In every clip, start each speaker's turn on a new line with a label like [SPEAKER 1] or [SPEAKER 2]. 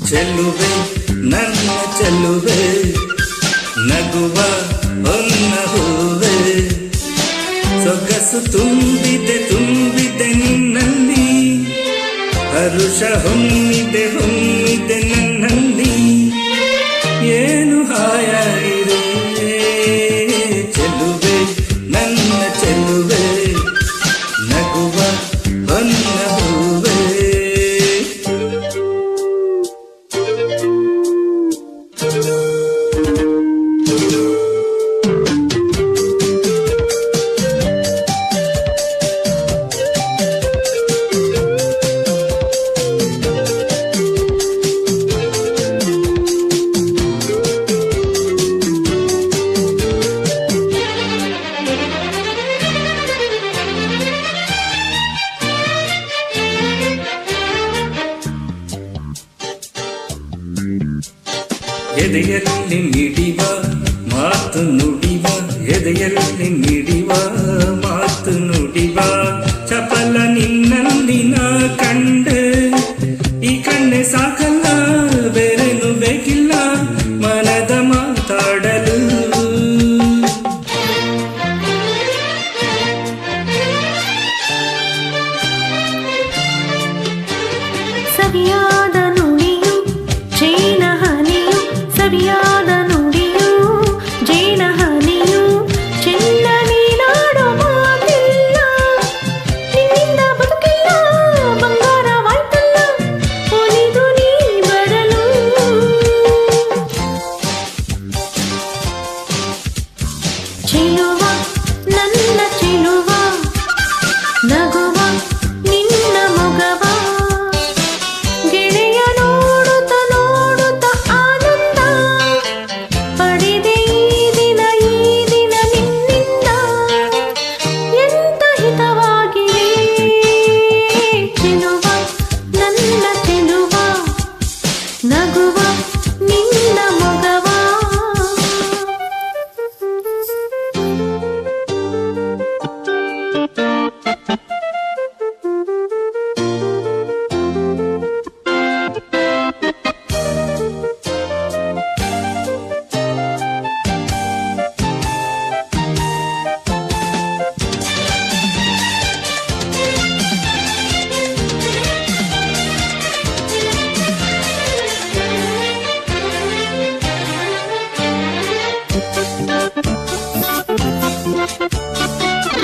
[SPEAKER 1] ಚೆಲುವೆ ನನ್ನ ಚೆಲುವೆ ನಗುವ ಹೊನ್ನ ಹೂವೆ ಸೊಗಸು ತುಂಬಿದೆ ತುಂಬಿದೆ ನಿನ್ನಲ್ಲಿ ಹರುಷ ಹೊಮ್ಮಿದೆ ಹೊಮ್ಮಿದೆ ನನ್ನಲ್ಲಿ ಏನು ಹಾಯಾಗಿದೆ ಚೆಲುವೆ ನನ್ನ ಚೆಲುವೆ ನಗುವ ಹೊನ್ನ ಹೂವೆ ಎದೆಯಲ್ಲಿ ಮಿಡಿವ ಮಾತು ನುಡಿವ ಎದೆಯಲ್ಲಿ ಮಿಡಿವ ಮಾತು ನುಡಿವ ಚಪಲ ನಿನ್ನಲ್ಲಿ ನಾ ಕಂಡೆ ಈ ಕಣ್ಣೆ ಸಾಕಲ್ಲ ಬೇರೇನು ಬೇಕಿಲ್ಲ ಮನದ ಮಾತಾಡಲು
[SPEAKER 2] ಸವಿಯಾದ ನುಡಿಯು ಜೇನ ಹನಿಯು ಸವಿಯಾದ ನುಡಿಯು ಜೇನ ಹನಿಯು ಚೆನ್ನ ನೀನಾಡೋ ಮಾತಿಲ್ಲ ನಿನ್ನಿಂದ ಬದುಕಿಲ್ಲ ಬಂಗಾರವಾಯ್ತಲ್ಲ ಒಲಿದು ನೀ ಬರಲು ಚೆಲುವ ನನ್ನ ಚೆಲುವ ನಗುವ ನಿನ್ನ ಮೊಗವ ಗೆಳೆಯ ನೋಡುತ್ತ ನೋಡುತ್ತ ಆನಂದ ಪಡೆದೆ ಈ ದಿನ ನಿನ್ನಿಂದ ಎಂತ ಹಿತವಾಗಿದೆ ಚೆಲುವ ನನ್ನ ಚೆಲುವ ನಗುವ ನಿನ್ನ ಮೊಗವ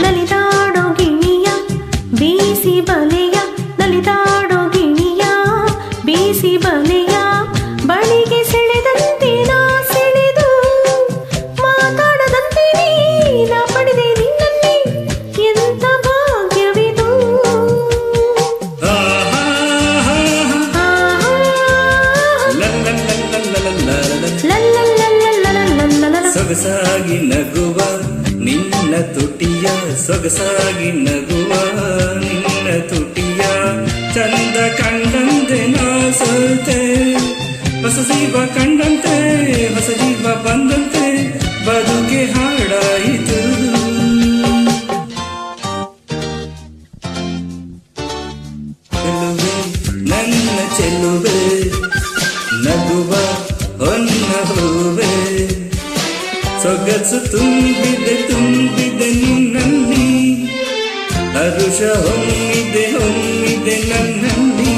[SPEAKER 2] ನಲಿದಾಡೋ ಗಿಣಿಯ ಬೀಸಿ ಬಲೆಯ ನಲಿದಾಡೋ ಗಿಣಿಯ ಬೀಸಿ ಬಲೆಯ ಬಳಿಗೆ ಸೆಳೆದಂತೆ ನಾ ಸೆಳೆದು ಮಾತಾಡದಂತೆ ನಾ ಪಡೆದೆ ನಿನ್ನಲ್ಲಿ ಎಂತ ಭಾಗ್ಯವಿದು
[SPEAKER 1] ಸೊಗಸಾಗಿ ನಗುವ ನಿನ್ನ ತುಟಿಯ ಸೊಗಸಾಗಿ ನಗುವ ನಿನ್ನ ತುಟಿಯ ಚಂದ ಕಂಡಂತೆ ನಾ ಸೋತೆ ಹೊಸ ಜೀವ ಕಂಡಂತೆ ಹೊಸ ಜೀವ ಬಂದಂತೆ ಬದುಕೆ ಹಾಡಾಯಿತು ಚೆಲುವೆ ನನ್ನ ಚೆಲುವೆ ನಗುವ ಹೊನ್ನ ಹೂವೆ ಸೊಗಸು ತುಂಬಿದೆ ತುಂಬಿದೆ ನಿನ್ನಲ್ಲಿ ಹರುಷ ಹೊಮ್ಮಿದೆ ಹೊಮ್ಮಿದೆ ನನ್ನಲ್ಲಿ